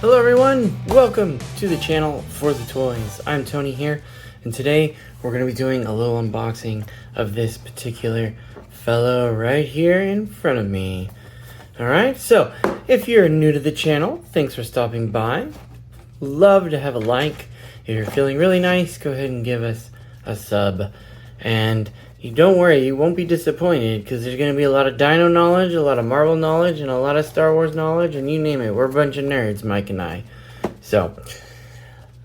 Hello everyone, welcome to the channel for the toys. I'm Tony here, and today we're going to be doing a little unboxing of this particular fellow right here in front of me. Alright, so if you're new to the channel, thanks for stopping by. Love to have a like. If you're feeling really nice, go ahead and give us a sub. And don't worry, you won't be disappointed, because there's going to be a lot of dino knowledge, a lot of Marvel knowledge, and a lot of Star Wars knowledge, and you name it. We're a bunch of nerds, Mike and I. So,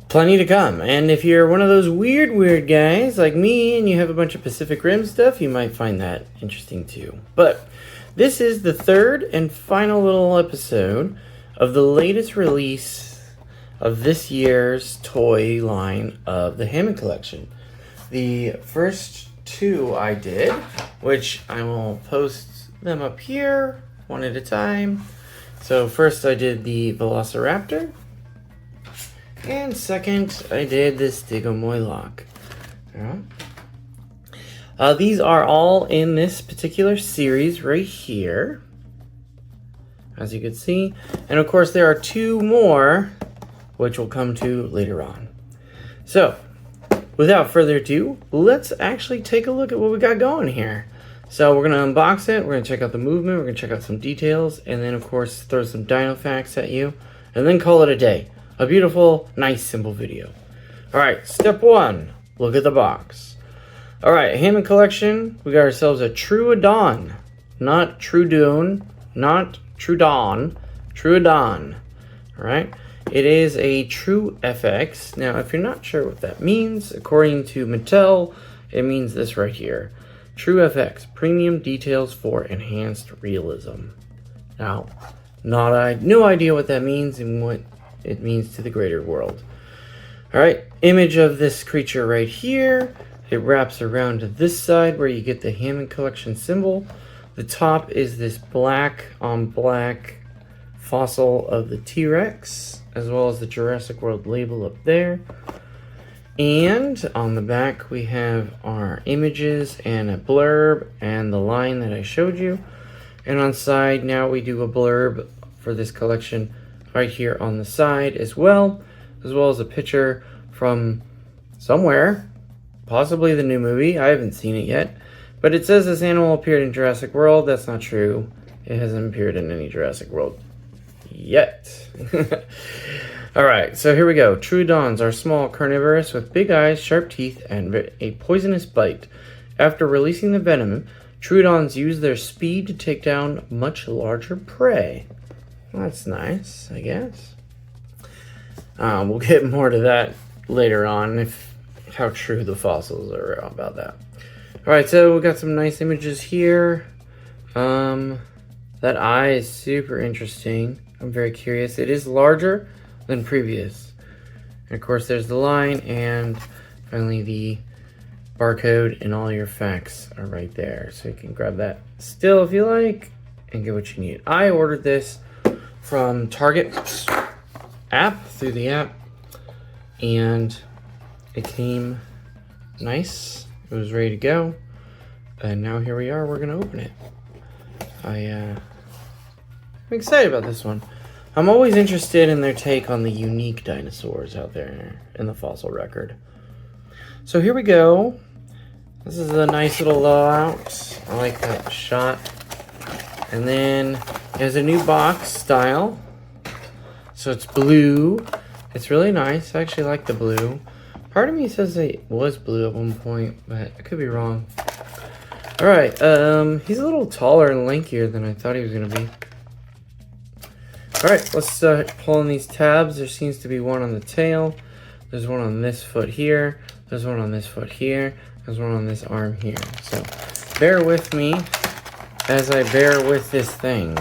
plenty to come. And if you're one of those weird guys like me, and you have a bunch of Pacific Rim stuff, you might find that interesting too. But this is the third and final little episode of the latest release of this year's toy line of the Hammond collection. The first two I did, which I will post them up here one at a time. So first I did the Velociraptor, and second I did this Stegomoylock. These are all in this particular series right here, as you can see, and of course there are two more which we'll come to later on. So without further ado, let's actually take a look at what we got going here. So we're going to unbox it, we're going to check out the movement, we're going to check out some details, and then of course throw some dino facts at you, and then call it a day. A beautiful, nice, simple video. Alright, step one, look at the box. Alright, Hammond collection, we got ourselves a Troodon. Not Troodon, not Troodon, Troodon. Alright. It is a True FX. Now, if you're not sure what that means, according to Mattel, it means this right here. True FX, premium details for enhanced realism. Now, no idea what that means and what it means to the greater world. Alright, image of this creature right here. It wraps around to this side where you get the Hammond collection symbol. The top is this black on black fossil of the T-Rex, as well as the Jurassic World label up there. And on the back we have our images and a blurb and the line that I showed you. And on side now we do a blurb for this collection right here on the side as well as a picture from somewhere, possibly the new movie. I haven't seen it yet, but it says this animal appeared in Jurassic World. That's not true. It hasn't appeared in any Jurassic World yet. Alright, so here we go. Troodons are small carnivorous with big eyes, sharp teeth, and a poisonous bite. After releasing the venom, Troodons use their speed to take down much larger prey. Well, that's nice, I guess. We'll get more to that later on, how true the fossils are about that. Alright, so we got some nice images here. That eye is super interesting. I'm very curious. It is larger than previous. And of course there's the line, and finally the barcode, and all your facts are right there. So you can grab that still if you like and get what you need. I ordered this from Target app, through the app, and it came nice. It was ready to go. And now here we are, we're gonna open it. I'm excited about this one. I'm always interested in their take on the unique dinosaurs out there in the fossil record. So here we go. This is a nice little layout. I like that shot. And then it has a new box style. So it's blue. It's really nice. I actually like the blue. Part of me says it was blue at one point, but I could be wrong. Alright, he's a little taller and lankier than I thought he was going to be. Alright, let's start pulling these tabs. There seems to be one on the tail. There's one on this foot here. There's one on this foot here. There's one on this arm here. So, bear with me as I bear with this thing.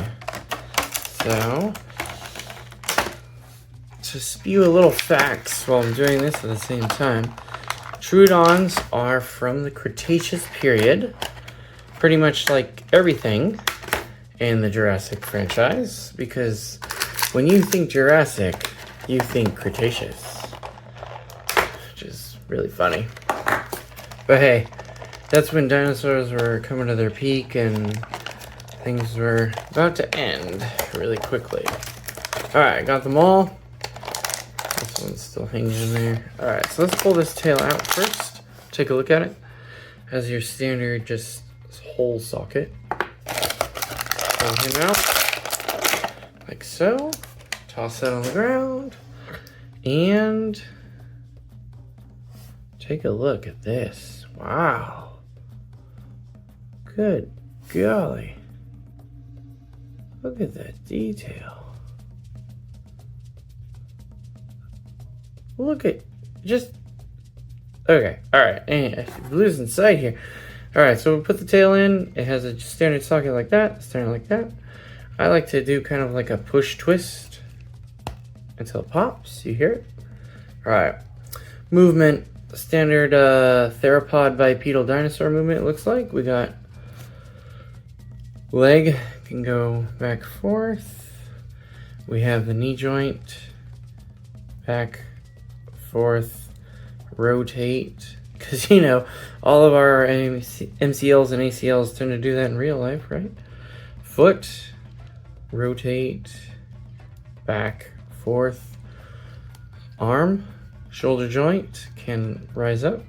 So, to spew a little facts while I'm doing this at the same time. Troodons are from the Cretaceous period. Pretty much like everything in the Jurassic franchise, because when you think Jurassic, you think Cretaceous, which is really funny. But hey, that's when dinosaurs were coming to their peak and things were about to end really quickly. Alright, got them all. This one's still hanging in there. All right, so let's pull this tail out first. Take a look at it. Has your standard just hole socket. Pull him out like so. Toss that on the ground. And take a look at this. Wow. Good golly. Look at that detail. Look at just okay. All right, and losing sight here. All right, so we put the tail in. It has a standard socket like that, standard like that. I like to do kind of like a push twist until it pops. You hear it? All right. Movement, standard theropod bipedal dinosaur movement. It looks like we got leg can go back forth. We have the knee joint back forth, rotate, because you know all of our MCLs and ACLs tend to do that in real life, right? Foot, rotate, back, forth. Arm, shoulder joint can rise up,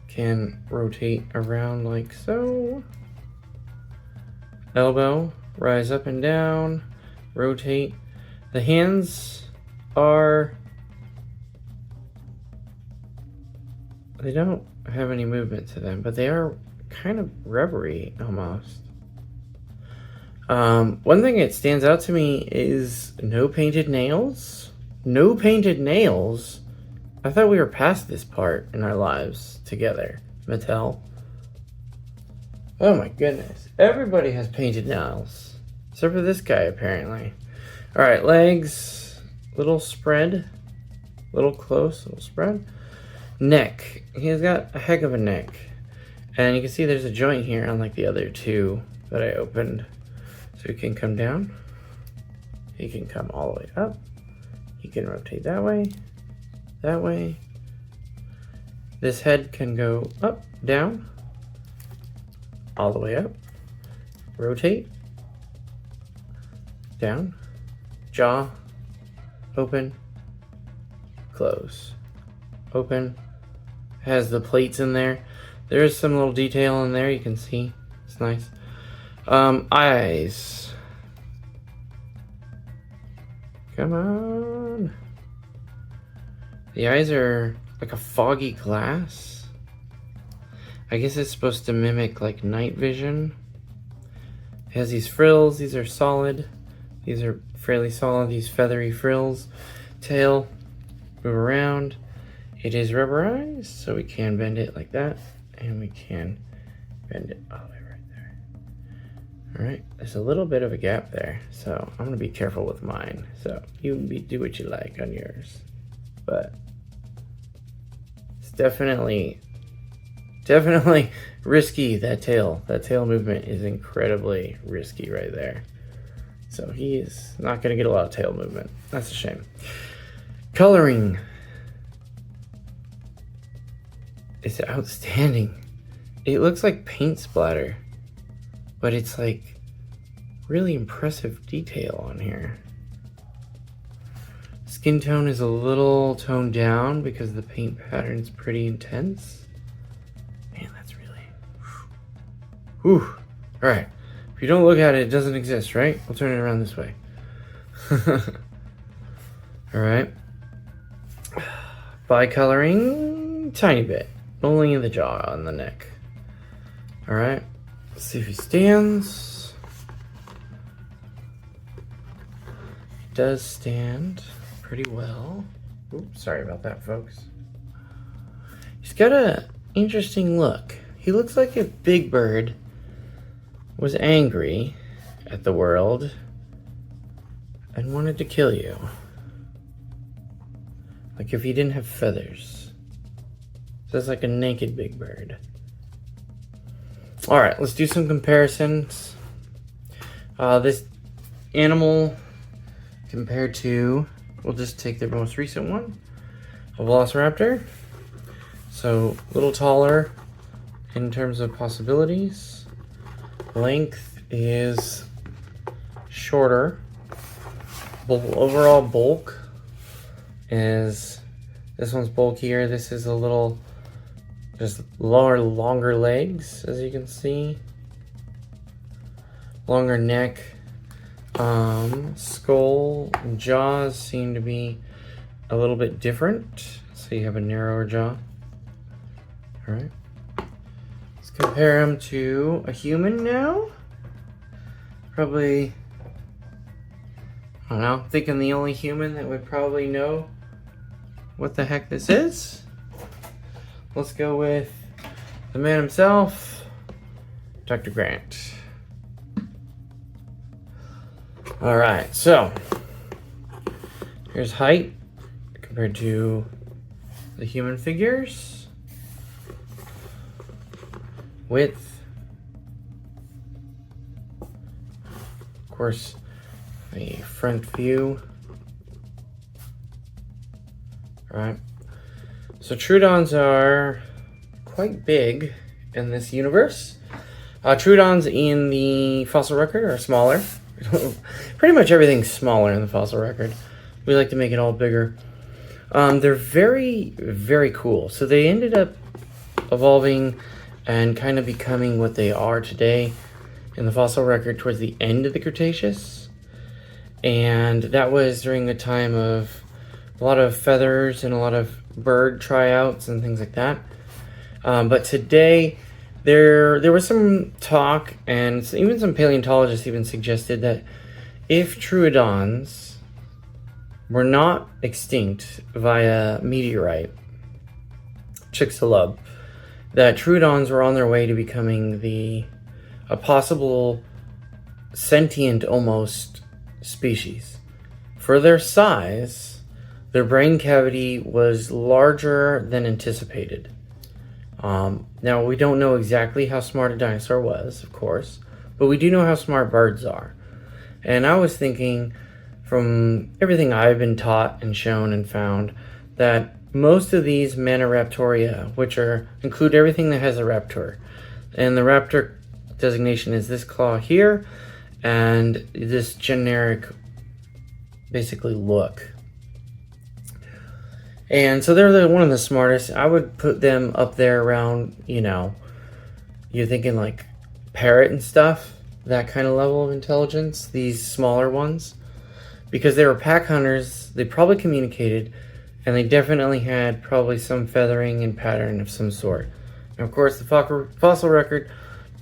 can rotate around like so. Elbow, rise up and down, rotate. The hands are, they don't have any movement to them, but they are kind of rubbery almost. One thing that stands out to me is no painted nails. No painted nails? I thought we were past this part in our lives together, Mattel. Oh my goodness. Everybody has painted nails. Except for this guy, apparently. Alright, legs. Little spread. Little close, little spread. Neck. He's got a heck of a neck. And you can see there's a joint here, unlike the other two that I opened. So he can come down. He can come all the way up. He can rotate that way. That way. This head can go up, down. All the way up. Rotate. Down. Jaw. Open. Close. Open. Has the plates in there. There's some little detail in there you can see. It's nice. Eyes. Come on. The eyes are like a foggy glass. I guess it's supposed to mimic like night vision. It has these frills. These are solid. These are fairly solid. These feathery frills. Tail. Move around. It is rubberized, so we can bend it like that. And we can bend it all the way right there. Alright, there's a little bit of a gap there, so I'm going to be careful with mine. So you do what you like on yours. But it's definitely risky, that tail. That tail movement is incredibly risky right there. So he is not going to get a lot of tail movement. That's a shame. Coloring. It's outstanding. It looks like paint splatter, but it's like really impressive detail on here. Skin tone is a little toned down because the paint pattern is pretty intense. Man, that's really... Whew. Alright. If you don't look at it, it doesn't exist, right? We'll turn it around this way. Alright. Bi-coloring, tiny bit. Only in the jaw and the neck. Alright. Let's see if he stands. He does stand pretty well. Oops, sorry about that, folks. He's got a interesting look. He looks like if Big Bird was angry at the world and wanted to kill you. Like if he didn't have feathers. So it's like a naked Big Bird. Alright, let's do some comparisons. This animal compared to, we'll just take the most recent one, a Velociraptor. So a little taller in terms of possibilities. Length is shorter. Overall bulk is this one's bulkier. This is a little just longer legs, as you can see. Longer neck. Skull and jaws seem to be a little bit different. So you have a narrower jaw. Alright. Let's compare him to a human now. Probably, I don't know, thinking the only human that would probably know what the heck this is. Let's go with the man himself, Dr. Grant. All right, so here's height compared to the human figures. Width. Of course, the front view. All right. So Troodons are quite big in this universe. Troodons in the fossil record are smaller. Pretty much everything's smaller in the fossil record. We like to make it all bigger. They're very, very cool. So they ended up evolving and kind of becoming what they are today in the fossil record towards the end of the Cretaceous. And that was during a time of a lot of feathers and a lot of bird tryouts and things like that. But today, there was some talk, and even some paleontologists even suggested that if Troodons were not extinct via meteorite, Chicxulub, that Troodons were on their way to becoming a possible sentient almost species. For their size, their brain cavity was larger than anticipated. Now, we don't know exactly how smart a dinosaur was, of course, but we do know how smart birds are. And I was thinking, from everything I've been taught and shown and found, that most of these Maniraptoria, which include everything that has a raptor, and the raptor designation is this claw here, and this generic, basically, look. And so they're one of the smartest. I would put them up there around, you're thinking like parrot and stuff, that kind of level of intelligence, these smaller ones. Because they were pack hunters, they probably communicated, and they definitely had probably some feathering and pattern of some sort. And of course, the fossil record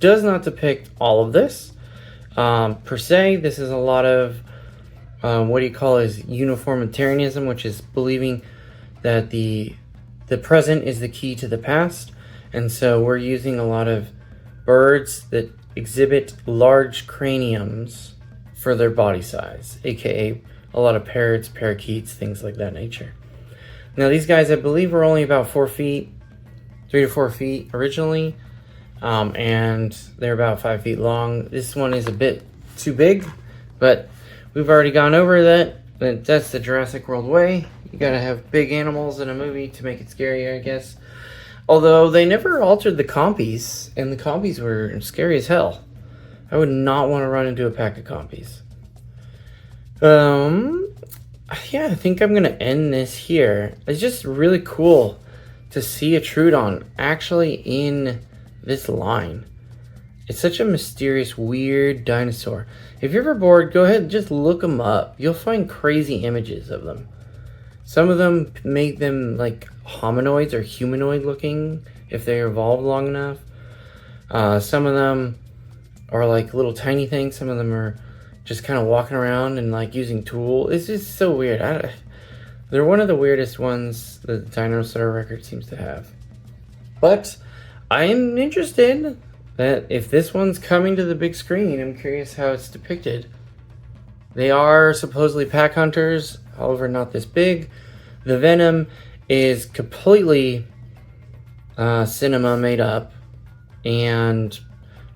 does not depict all of this. Per se, this is a lot of what do you call is uniformitarianism, which is believing that the present is the key to the past, and so we're using a lot of birds that exhibit large craniums for their body size, aka a lot of parrots, parakeets, things like that nature. Now these guys, I believe, were only about 4 feet, 3 to 4 feet originally, and they're about 5 feet long. This one is a bit too big, but we've already gone over that. That's the Jurassic World way. You gotta have big animals in a movie to make it scary, I guess. Although they never altered the compies, and the compies were scary as hell. I would not want to run into a pack of compies. Yeah, I think I'm gonna end this here. It's just really cool to see a Troodon actually in this line. It's such a mysterious, weird dinosaur. If you're ever bored, go ahead and just look them up. You'll find crazy images of them. Some of them make them like hominoids or humanoid looking if they evolved long enough. Some of them are like little tiny things. Some of them are just kind of walking around and like using tools. It's just so weird. They're one of the weirdest ones that the dinosaur record seems to have. But I'm interested that if this one's coming to the big screen, I'm curious how it's depicted. They are supposedly pack hunters, however not this big. The venom is completely cinema made up and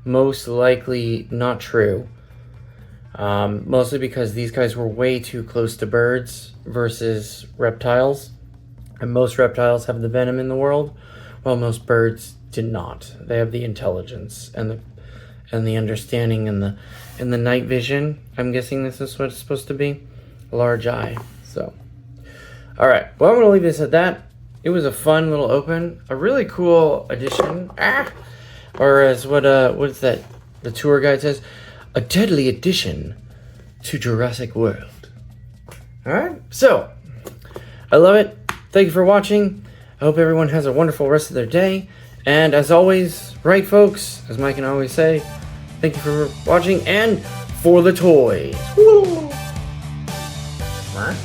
most likely not true. Mostly because these guys were way too close to birds versus reptiles. And most reptiles have the venom in the world, while most birds did not. They have the intelligence and the understanding and the night vision. I'm guessing this is what it's supposed to be. Large eye. So Alright, well, I'm going to leave this at that. It was a fun little open. A really cool addition. Or as what's that? The tour guide says, a deadly addition to Jurassic World. Alright, so, I love it. Thank you for watching. I hope everyone has a wonderful rest of their day. And as always, right folks, as Mike can always say, thank you for watching and for the toys. Woo! What?